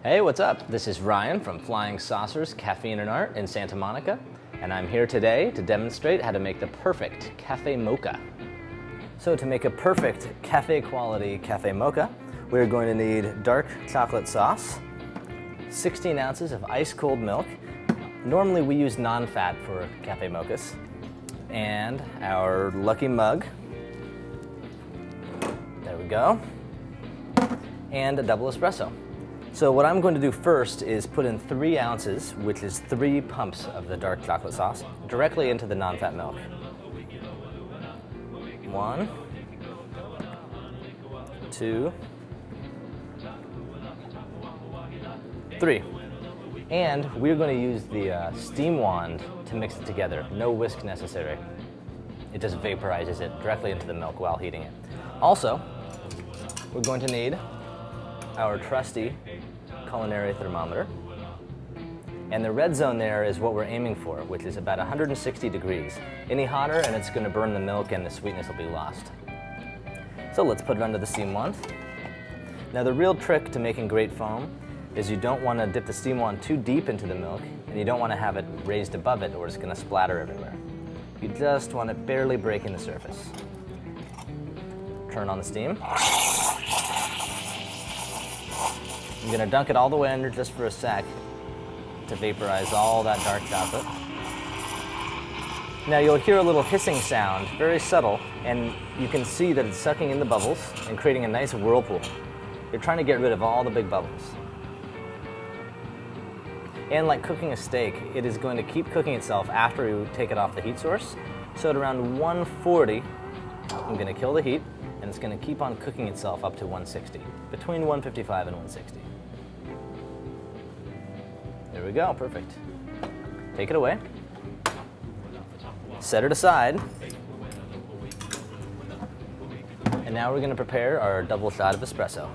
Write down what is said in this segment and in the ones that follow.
Hey, what's up? This is Ryan from Flying Saucers Caffeine and Art in Santa Monica, and I'm here today to demonstrate how to make the perfect cafe mocha. So to make a perfect cafe quality cafe mocha, we're going to need dark chocolate sauce, 16 ounces of ice cold milk. Normally we use non-fat for cafe mochas, and our lucky mug. There we go. And a double espresso. So what I'm going to do first is put in 3 ounces, which is 3 pumps of the dark chocolate sauce, directly into the non-fat milk. 1, 2, 3. And we're going to use the steam wand to mix it together. No whisk necessary. It just vaporizes it directly into the milk while heating it. Also, we're going to need our trusty culinary thermometer. And the red zone there is what we're aiming for, which is about 160 degrees. Any hotter and it's going to burn the milk and the sweetness will be lost. So let's put it under the steam wand. Now the real trick to making great foam is you don't want to dip the steam wand too deep into the milk, and you don't want to have it raised above it or it's going to splatter everywhere. You just want it barely breaking the surface. Turn on the steam. I'm going to dunk it all the way under just for a sec to vaporize all that dark chocolate. Now you'll hear a little hissing sound, very subtle, and you can see that it's sucking in the bubbles and creating a nice whirlpool. You're trying to get rid of all the big bubbles. And like cooking a steak, it is going to keep cooking itself after you take it off the heat source. So at around 140, I'm going to kill the heat, and it's going to keep on cooking itself up to 160, between 155 and 160. There we go, perfect. Take it away. Set it aside. And now we're going to prepare our double shot of espresso.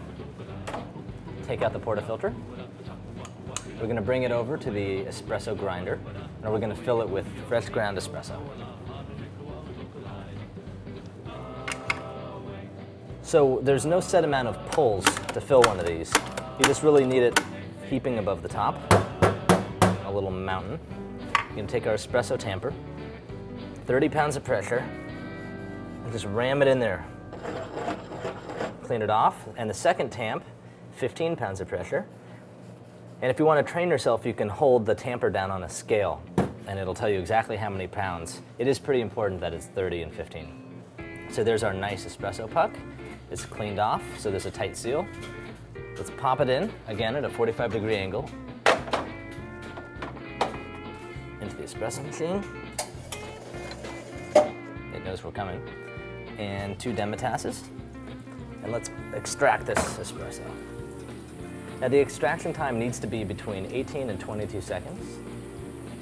Take out the portafilter. We're going to bring it over to the espresso grinder, and we're going to fill it with fresh ground espresso. So there's no set amount of pulls to fill one of these. You just really need it heaping above the top, a little mountain. You can take our espresso tamper, 30 pounds of pressure, and just ram it in there. Clean it off, and the second tamp, 15 pounds of pressure. And if you want to train yourself, you can hold the tamper down on a scale, and it'll tell you exactly how many pounds. It is pretty important that it's 30 and 15. So there's our nice espresso puck. It's cleaned off, so there's a tight seal. Let's pop it in, again at a 45-degree angle, into the espresso machine. It knows we're coming. And 2 demitasses. And let's extract this espresso. Now the extraction time needs to be between 18 and 22 seconds.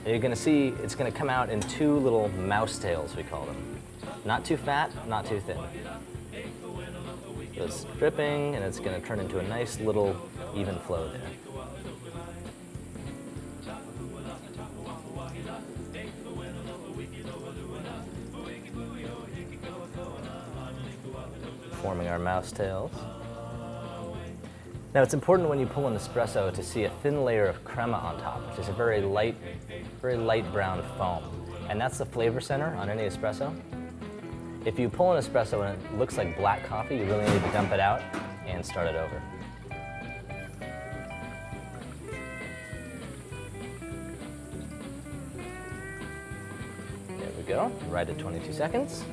And you're going to see it's going to come out in 2 little mouse tails, we call them. Not too fat, not too thin. So it's dripping, and it's going to turn into a nice little even flow there. Forming our mouse tails. Now it's important when you pull an espresso to see a thin layer of crema on top, which is a very light brown foam. And that's the flavor center on any espresso. If you pull an espresso and it looks like black coffee, you really need to dump it out and start it over. There we go, right at 22 seconds.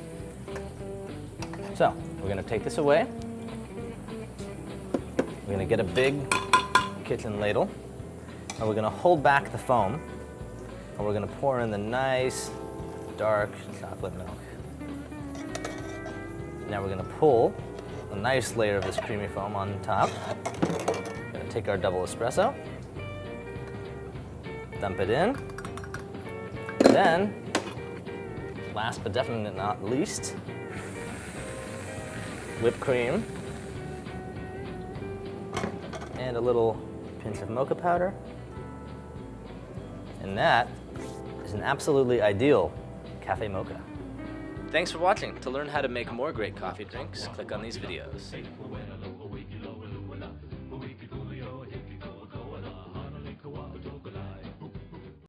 So, we're going to take this away. We're going to get a big kitchen ladle, and we're going to hold back the foam, and we're going to pour in the nice dark chocolate milk. Now we're going to pull a nice layer of this creamy foam on top. We're going to take our double espresso, dump it in, then, last but definitely not least, whipped cream, and a little pinch of mocha powder. And that is an absolutely ideal cafe mocha. Thanks for watching. To learn how to make more great coffee drinks, click on these videos.